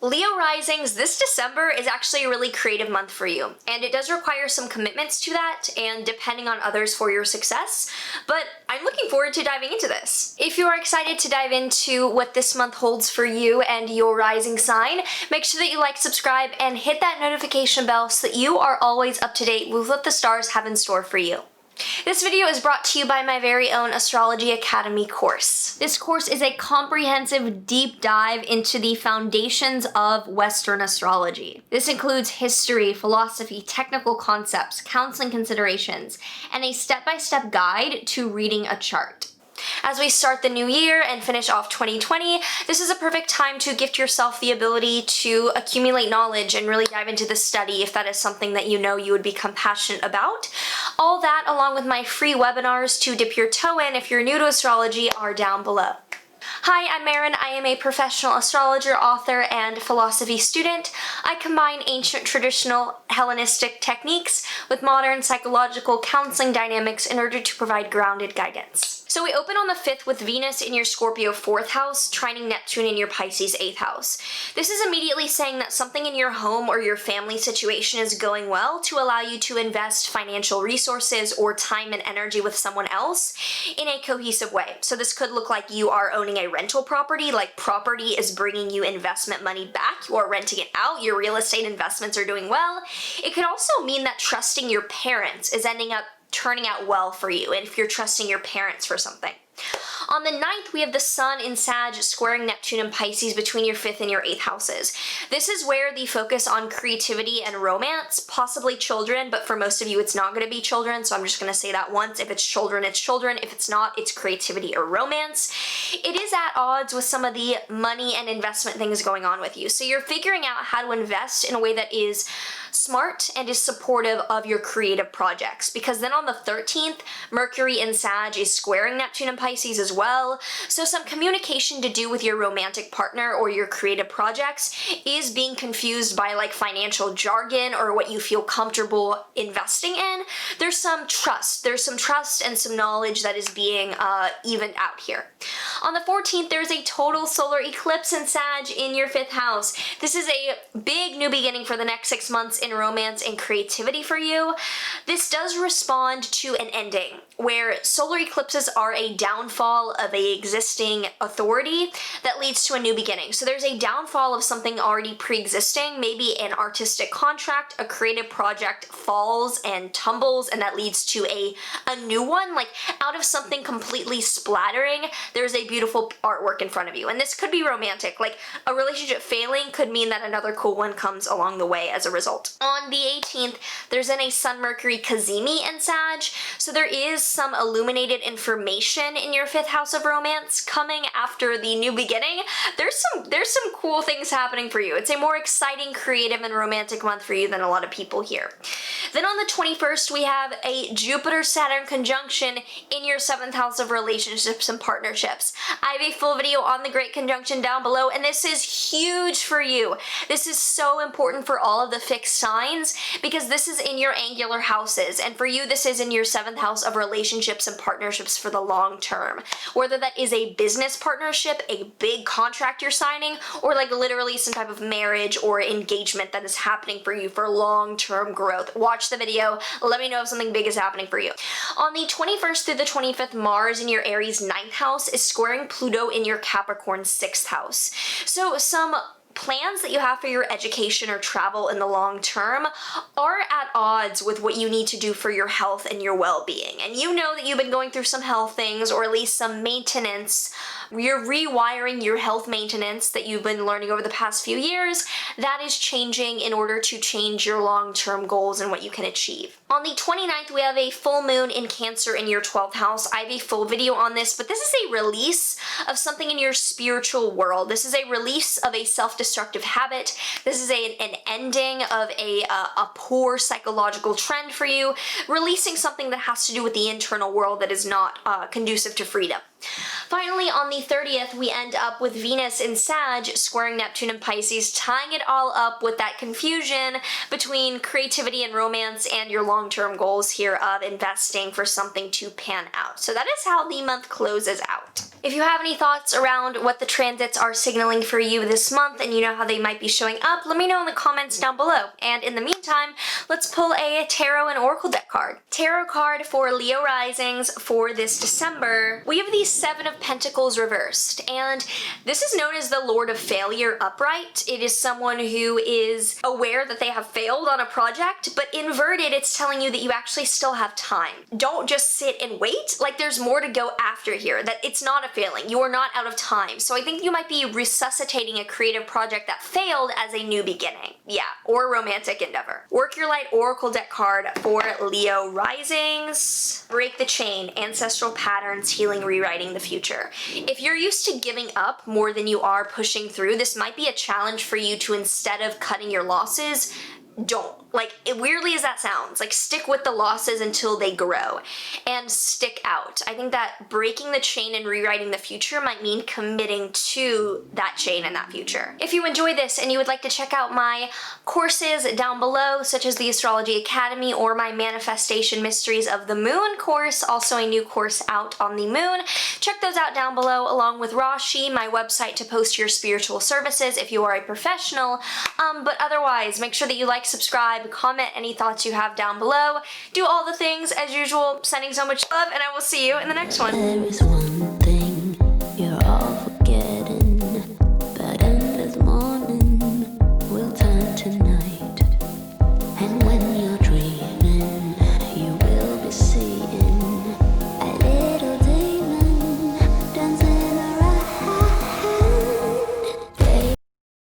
Leo risings, this December is actually a really creative month for you, and it does require some commitments to that and depending on others for your success, but I'm looking forward to diving into this. If you are excited to dive into what this month holds for you and your rising sign, make sure that you like, subscribe, and hit that notification bell so that you are always up to date with what the stars have in store for you. This video is brought to you by my very own Astrology Academy course. This course is a comprehensive deep dive into the foundations of Western astrology. This includes history, philosophy, technical concepts, counseling considerations, and a step-by-step guide to reading a chart. As we start the new year and finish off 2020, this is a perfect time to gift yourself the ability to accumulate knowledge and really dive into the study if that is something that you know you would become passionate about. All that, along with my free webinars to dip your toe in if you're new to astrology, are down below. Hi, I'm Maren. I am a professional astrologer, author, and philosophy student. I combine ancient traditional Hellenistic techniques with modern psychological counseling dynamics in order to provide grounded guidance. So we open on the 5th with Venus in your Scorpio 4th house, trining Neptune in your Pisces 8th house. This is immediately saying that something in your home or your family situation is going well to allow you to invest financial resources or time and energy with someone else in a cohesive way. So this could look like you are owning a rental property, like property is bringing you investment money back, you are renting it out, your real estate investments are doing well. It could also mean that trusting your parents is ending up turning out well for you, and if you're trusting your parents for something. On the 9th, we have the Sun in Sag squaring Neptune and Pisces between your 5th and your 8th houses. This is where the focus on creativity and romance, possibly children, but for most of you it's not going to be children, so I'm just going to say that once. If it's children, it's children. If it's not, it's creativity or romance. It is at odds with some of the money and investment things going on with you. So you're figuring out how to invest in a way that is smart and is supportive of your creative projects, because then on the 13th, Mercury in Sag is squaring Neptune and Pisces as well. So some communication to do with your romantic partner or your creative projects is being confused by like financial jargon or what you feel comfortable investing in. There's some trust and some knowledge that is being evened out here. On the 14th, there's a total solar eclipse in Sag in your 5th house. This is a big new beginning for the next 6 months in romance and creativity for you. This does respond to an ending, where solar eclipses are a downfall of a existing authority that leads to a new beginning. So there's a downfall of something already pre-existing, maybe an artistic contract, a creative project falls and tumbles, and that leads to a new one. Like out of something completely splattering, there's a beautiful artwork in front of you. And this could be romantic. Like a relationship failing could mean that another cool one comes along the way as a result. On the 18th, there's then a Sun-Mercury cazimi in Sag. So there is some illuminated information in your 5th house of romance coming after the new beginning. There's some cool things happening for you. It's a more exciting, creative, and romantic month for you than a lot of people here. Then on the 21st, we have a Jupiter-Saturn conjunction in your 7th house of relationships and partnerships. I have a full video on the Great Conjunction down below, and this is huge for you. This is so important for all of the fixed signs because this is in your angular houses, and for you this is in your 7th house of relationships and partnerships for the long term. Whether that is a business partnership, a big contract you're signing, or like literally some type of marriage or engagement that is happening for you for long-term growth. Watch the video, let me know if something big is happening for you. On the 21st through the 25th, Mars in your Aries 9th house is squaring Pluto in your Capricorn 6th house. So some plans that you have for your education or travel in the long term are at odds with what you need to do for your health and your well-being. And you know that you've been going through some health things, or at least some maintenance. You're rewiring your health maintenance that you've been learning over the past few years. That is changing in order to change your long-term goals and what you can achieve. On the 29th, we have a full moon in Cancer in your 12th house. I have a full video on this, but this is a release of something in your spiritual world. This is a release of a self-destructive habit. This is an ending of a poor psychological trend for you, releasing something that has to do with the internal world that is not conducive to freedom. Finally, on the 30th, we end up with Venus in Sag squaring Neptune and Pisces, tying it all up with that confusion between creativity and romance and your long-term goals here of investing for something to pan out. So that is how the month closes out. out. If you have any thoughts around what the transits are signaling for you this month and you know how they might be showing up, let me know in the comments down below. And in the meantime, let's pull a tarot and oracle deck card. Tarot card for Leo risings for this December. We have the Seven of Pentacles reversed, and this is known as the Lord of Failure upright. It is someone who is aware that they have failed on a project, but inverted, it's telling you that you actually still have time. Don't just sit and wait. Like, there's more to go after here, that it's not a failing. You are not out of time. So I think you might be resuscitating a creative project that failed as a new beginning. Yeah, or romantic endeavor. Work Your Light Oracle deck card for Leo risings. Break the chain, ancestral patterns, healing, rewriting the future. If you're used to giving up more than you are pushing through, this might be a challenge for you to, instead of cutting your losses, don't. Like, weirdly as that sounds, like, stick with the losses until they grow and stick out. I think that breaking the chain and rewriting the future might mean committing to that chain and that future. If you enjoy this and you would like to check out my courses down below, such as the Astrology Academy or my Manifestation Mysteries of the Moon course, also a new course out on the moon, check those out down below, along with Rashi, my website to post your spiritual services if you are a professional. But otherwise, make sure that you like, subscribe, comment any thoughts you have down below. Do all the things as usual, sending so much love, and I will see you in the next one. There is one thing you're all forgetting, that endless morning will turn to night, and when